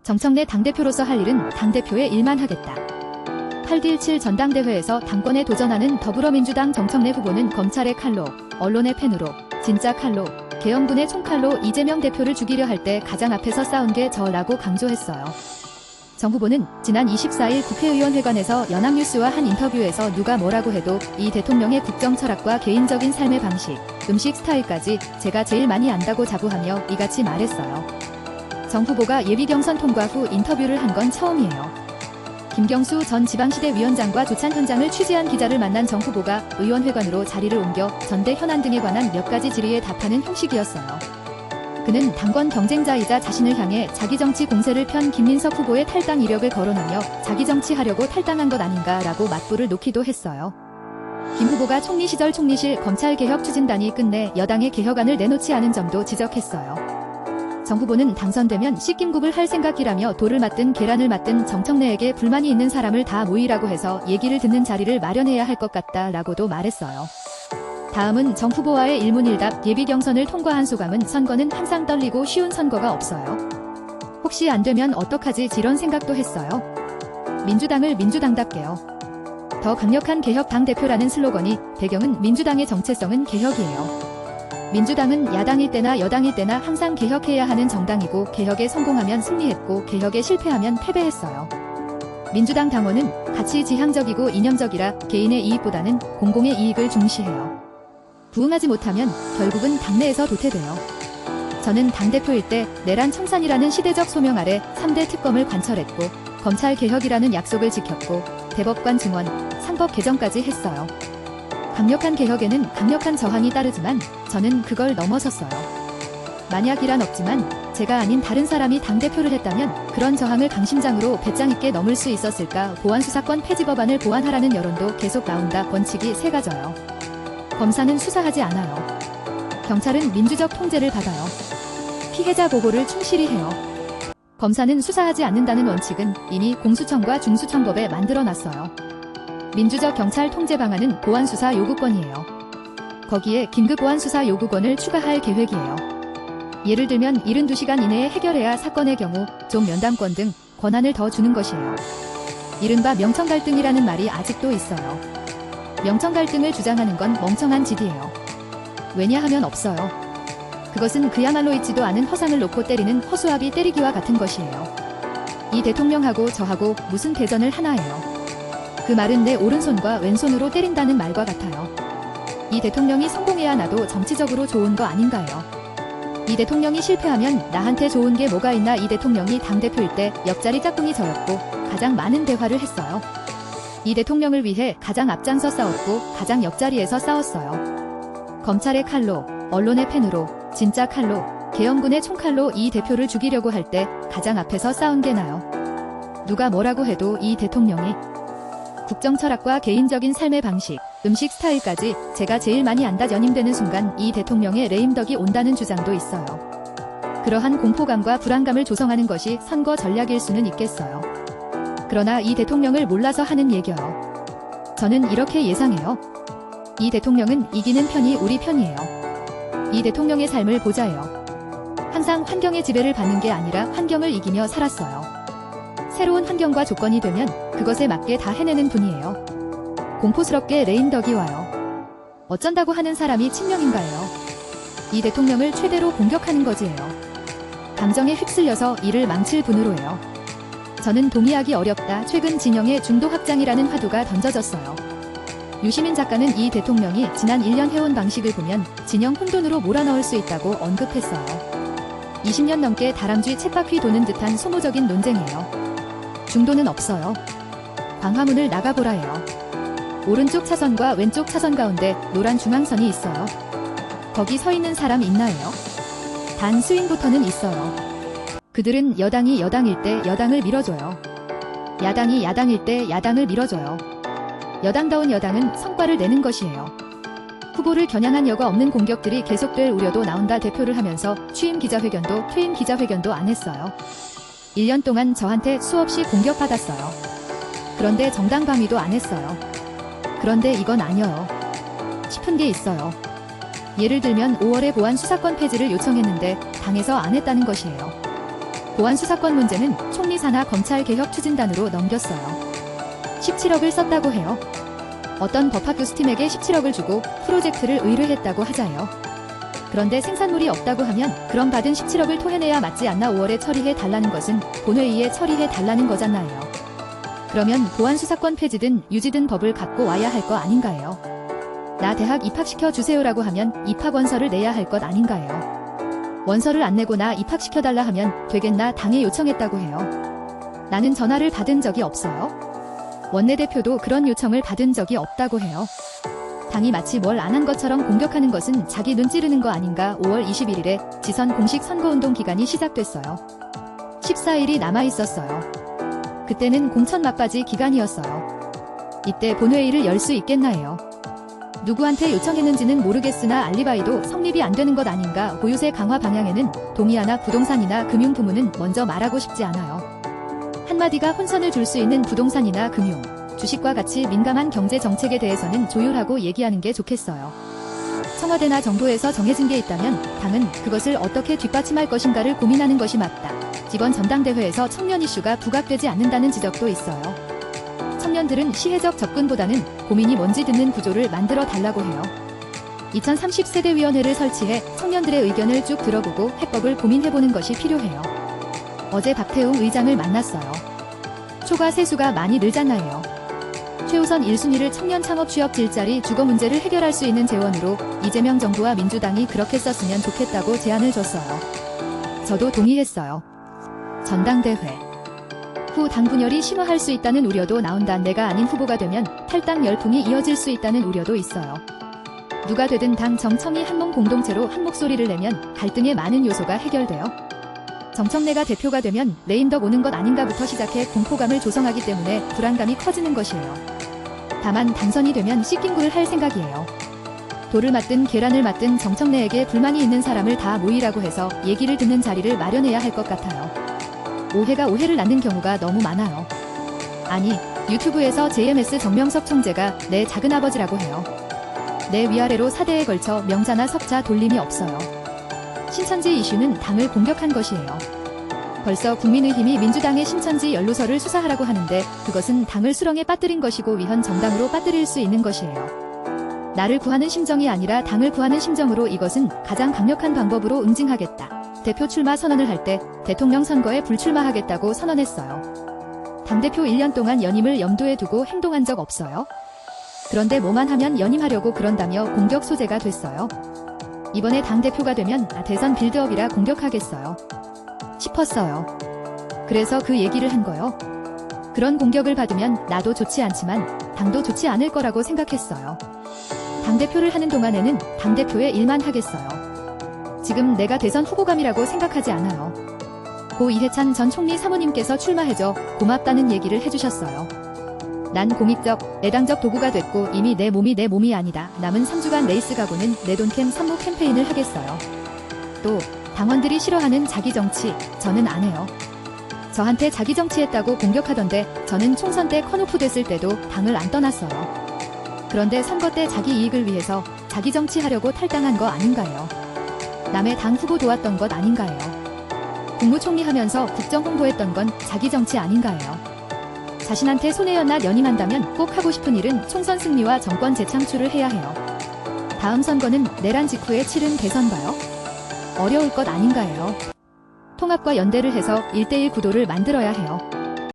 정청래 당대표로서 할 일은 당대표의 일만 하겠다. 8.17 전당대회에서 당권에 도전하는 더불어민주당 정청래 후보는 검찰의 칼로, 언론의 펜으로, 진짜 칼로, 계엄군의 총칼로 이재명 대표를 죽이려 할 때 가장 앞에서 싸운 게 저라고 강조했어요. 정 후보는 지난 24일 국회의원회관에서 연합뉴스와 한 인터뷰에서 누가 뭐라고 해도 이 대통령의 국정 철학과 개인적인 삶의 방식, 음식 스타일까지 제가 제일 많이 안다고 자부하며 이같이 말했어요. 정 후보가 예비 경선 통과 후 인터뷰를 한 건 처음이에요. 김경수 전 지방시대위원장과 조찬 현장을 취재한 기자를 만난 정 후보가 의원회관으로 자리를 옮겨 전대 현안 등에 관한 몇 가지 질의에 답하는 형식이었어요. 그는 당권 경쟁자이자 자신을 향해 자기정치 공세를 편 김민석 후보의 탈당 이력을 거론하며 자기정치하려고 탈당한 것 아닌가라고 맞불을 놓기도 했어요. 김 후보가 총리 시절 총리실 검찰개혁 추진단이 끝내 여당의 개혁안을 내놓지 않은 점도 지적했어요. 정 후보는 당선되면 씻김국을 할 생각이라며 돌을 맞든 계란을 맞든 정청래에게 불만이 있는 사람을 다 모이라고 해서 얘기를 듣는 자리를 마련해야 할 것 같다라고도 말했어요. 다음은 정 후보와의 일문일답. 예비 경선을 통과한 소감은 선거는 항상 떨리고 쉬운 선거가 없어요. 혹시 안 되면 어떡하지 이런 생각도 했어요. 민주당을 민주당답게요. 더 강력한 개혁 당대표라는 슬로건이 배경은 민주당의 정체성은 개혁이에요. 민주당은 야당일 때나 여당일 때나 항상 개혁해야 하는 정당이고 개혁에 성공하면 승리했고 개혁에 실패하면 패배했어요. 민주당 당원은 가치 지향적이고 이념적이라 개인의 이익보다는 공공의 이익을 중시해요. 부응하지 못하면 결국은 당내에서 도태돼요. 저는 당대표일 때 내란 청산이라는 시대적 소명 아래 3대 특검을 관철했고 검찰개혁이라는 약속을 지켰고 대법관 증원, 상법 개정까지 했어요. 강력한 개혁에는 강력한 저항이 따르지만 저는 그걸 넘어섰어요. 만약이란 없지만 제가 아닌 다른 사람이 당대표를 했다면 그런 저항을 강심장으로 배짱 있게 넘을 수 있었을까. 보안수사권 폐지 법안을 보완하라는 여론도 계속 나온다. 원칙이 세 가져요. 검사는 수사하지 않아요. 경찰은 민주적 통제를 받아요. 피해자 보호를 충실히 해요. 검사는 수사하지 않는다는 원칙은 이미 공수처과 중수청법에 만들어놨어요. 민주적 경찰 통제 방안은 보안수사 요구권이에요. 거기에 긴급 보안수사 요구권을 추가할 계획이에요. 예를 들면 72시간 이내에 해결해야 사건의 경우 좀 면담권 등 권한을 더 주는 것이에요. 이른바 명청 갈등이라는 말이 아직도 있어요. 명청 갈등을 주장하는 건 멍청한 짓이에요. 왜냐하면 없어요. 그것은 그야말로 있지도 않은 허상을 놓고 때리는 허수아비 때리기와 같은 것이에요. 이 대통령하고 저하고 무슨 대전을 하나해요. 그 말은 내 오른손과 왼손으로 때린다는 말과 같아요. 이 대통령이 성공해야 나도 정치적으로 좋은 거 아닌가요? 이 대통령이 실패하면 나한테 좋은 게 뭐가 있나. 이 대통령이 당대표일 때 옆자리 짝꿍이 저였고 가장 많은 대화를 했어요. 이 대통령을 위해 가장 앞장서 싸웠고 가장 옆자리에서 싸웠어요. 검찰의 칼로, 언론의 펜으로, 진짜 칼로, 계엄군의 총칼로 이 대표를 죽이려고 할 때 가장 앞에서 싸운 게 나요. 누가 뭐라고 해도 이 대통령이 국정 철학과 개인적인 삶의 방식, 음식 스타일까지 제가 제일 많이 안다 연임되는 순간 이 대통령의 레임덕이 온다는 주장도 있어요. 그러한 공포감과 불안감을 조성하는 것이 선거 전략일 수는 있겠어요. 그러나 이 대통령을 몰라서 하는 얘기요. 저는 이렇게 예상해요. 이 대통령은 이기는 편이 우리 편이에요. 이 대통령의 삶을 보자예요. 항상 환경의 지배를 받는 게 아니라 환경을 이기며 살았어요. 새로운 환경과 조건이 되면 그것에 맞게 다 해내는 분이에요. 공포스럽게 레임덕이 와요. 어쩐다고 하는 사람이 친명인가요? 이 대통령을 최대로 공격하는 거지예요. 감정에 휩쓸려서 일을 망칠 분으로예요. 저는 동의하기 어렵다. 최근 진영의 중도 확장이라는 화두가 던져졌어요. 유시민 작가는 이 대통령이 지난 1년 해온 방식을 보면 진영 혼돈으로 몰아넣을 수 있다고 언급했어요. 20년 넘게 다람쥐 쳇바퀴 도는 듯한 소모적인 논쟁이에요. 중도는 없어요. 광화문을 나가보라 해요. 오른쪽 차선과 왼쪽 차선 가운데 노란 중앙선이 있어요. 거기 서 있는 사람 있나요? 단 스윙보터는 있어요. 그들은 여당이 여당일 때 여당을 밀어줘요. 야당이 야당일 때 야당을 밀어줘요. 여당다운 여당은 성과를 내는 것이에요. 후보를 겨냥한 여과 없는 공격들이 계속될 우려도 나온다. 대표를 하면서 취임 기자회견도 퇴임 기자회견도 안 했어요. 1년 동안 저한테 수없이 공격받았어요. 그런데 정당 방위도 안 했어요. 그런데 이건 아니에요. 싶은 게 있어요. 예를 들면 5월에 보안 수사권 폐지를 요청했는데 당에서 안 했다는 것이에요. 보안수사권 문제는 총리 산하 검찰개혁추진단으로 넘겼어요. 17억을 썼다고 해요. 어떤 법학교수팀에게 17억을 주고 프로젝트를 의뢰했다고 하자요. 그런데 생산물이 없다고 하면 그럼 받은 17억을 토해내야 맞지 않나. 5월에 처리해 달라는 것은 본회의에 처리해 달라는 거잖아요. 그러면 보안수사권 폐지든 유지든 법을 갖고 와야 할 거 아닌가요? 나 대학 입학시켜 주세요라고 하면 입학원서를 내야 할 것 아닌가요? 원서를 안 내고 나 입학시켜달라 하면 되겠나. 당에 요청했다고 해요. 나는 전화를 받은 적이 없어요. 원내대표도 그런 요청을 받은 적이 없다고 해요. 당이 마치 뭘 안 한 것처럼 공격하는 것은 자기 눈 찌르는 거 아닌가. 5월 21일에 지선 공식 선거운동 기간이 시작됐어요. 14일이 남아있었어요. 그때는 공천 막바지 기간이었어요. 이때 본회의를 열 수 있겠나요? 누구한테 요청했는지는 모르겠으나 알리바이도 성립이 안 되는 것 아닌가. 보유세 강화 방향에는 동의하나 부동산이나 금융 부문은 먼저 말하고 싶지 않아요. 한마디가 혼선을 줄 수 있는 부동산이나 금융, 주식과 같이 민감한 경제 정책에 대해서는 조율하고 얘기하는 게 좋겠어요. 청와대나 정부에서 정해진 게 있다면 당은 그것을 어떻게 뒷받침할 것인가를 고민하는 것이 맞다. 이번 전당대회에서 청년 이슈가 부각되지 않는다는 지적도 있어요. 청년들은 시혜적 접근보다는 고민이 뭔지 듣는 구조를 만들어 달라고 해요. 2030세대위원회를 설치해 청년들의 의견을 쭉 들어보고 해법을 고민해보는 것이 필요해요. 어제 박태웅 의장을 만났어요. 초과 세수가 많이 늘잖아요. 최우선 1순위를 청년 창업 취업 일자리 주거 문제를 해결할 수 있는 재원으로 이재명 정부와 민주당이 그렇게 썼으면 좋겠다고 제안을 줬어요. 저도 동의했어요. 전당대회 후 당 분열이 심화할 수 있다는 우려도 나온다. 내가 아닌 후보가 되면 탈당 열풍이 이어질 수 있다는 우려도 있어요. 누가 되든 당 정청이 한몸 공동체로 한 목소리를 내면 갈등의 많은 요소가 해결돼요. 정청래가 대표가 되면 레임덕 오는 것 아닌가부터 시작해 공포감을 조성하기 때문에 불안감이 커지는 것이에요. 다만 당선이 되면 씻긴 굴을 할 생각이에요. 돌을 맞든 계란을 맞든 정청래에게 불만이 있는 사람을 다 모이라고 해서 얘기를 듣는 자리를 마련해야 할 것 같아요. 오해가 오해를 낳는 경우가 너무 많아요. 아니, 유튜브에서 JMS 정명석 총재가 내 작은아버지라고 해요. 내 위아래로 4대에 걸쳐 명자나 석자 돌림이 없어요. 신천지 이슈는 당을 공격한 것이에요. 벌써 국민의힘이 민주당의 신천지 연루설을 수사하라고 하는데 그것은 당을 수렁에 빠뜨린 것이고 위헌 정당으로 빠뜨릴 수 있는 것이에요. 나를 구하는 심정이 아니라 당을 구하는 심정으로 이것은 가장 강력한 방법으로 응징하겠다. 대표 출마 선언을 할 때 대통령 선거에 불출마하겠다고 선언했어요. 당대표 1년 동안 연임을 염두에 두고 행동한 적 없어요. 그런데 뭐만 하면 연임하려고 그런다며 공격 소재가 됐어요. 이번에 당대표가 되면 대선 빌드업이라 공격하겠어요 싶었어요. 그래서 그 얘기를 한 거요. 그런 공격을 받으면 나도 좋지 않지만 당도 좋지 않을 거라고 생각했어요. 당대표를 하는 동안에는 당대표의 일만 하겠어요. 지금 내가 대선 후보감이라고 생각하지 않아요. 고 이해찬 전 총리 사모님께서 출마해줘 고맙다는 얘기를 해주셨어요. 난 공익적, 애당적 도구가 됐고 이미 내 몸이 아니다. 남은 3주간 레이스 가고는 내돈캠 선무 캠페인을 하겠어요. 또 당원들이 싫어하는 자기정치 저는 안 해요. 저한테 자기정치했다고 공격하던데 저는 총선 때 컷오프 됐을 때도 당을 안 떠났어요. 그런데 선거 때 자기 이익을 위해서 자기정치 하려고 탈당한 거 아닌가요? 남의 당 후보 도왔던 것 아닌가요? 국무총리 하면서 국정 홍보했던 건 자기정치 아닌가요? 자신한테 손해였나 연임한다면 꼭 하고 싶은 일은 총선 승리와 정권 재창출을 해야 해요. 다음 선거는 내란 직후에 치른 대선가요? 어려울 것 아닌가요? 통합과 연대를 해서 1대1 구도를 만들어야 해요.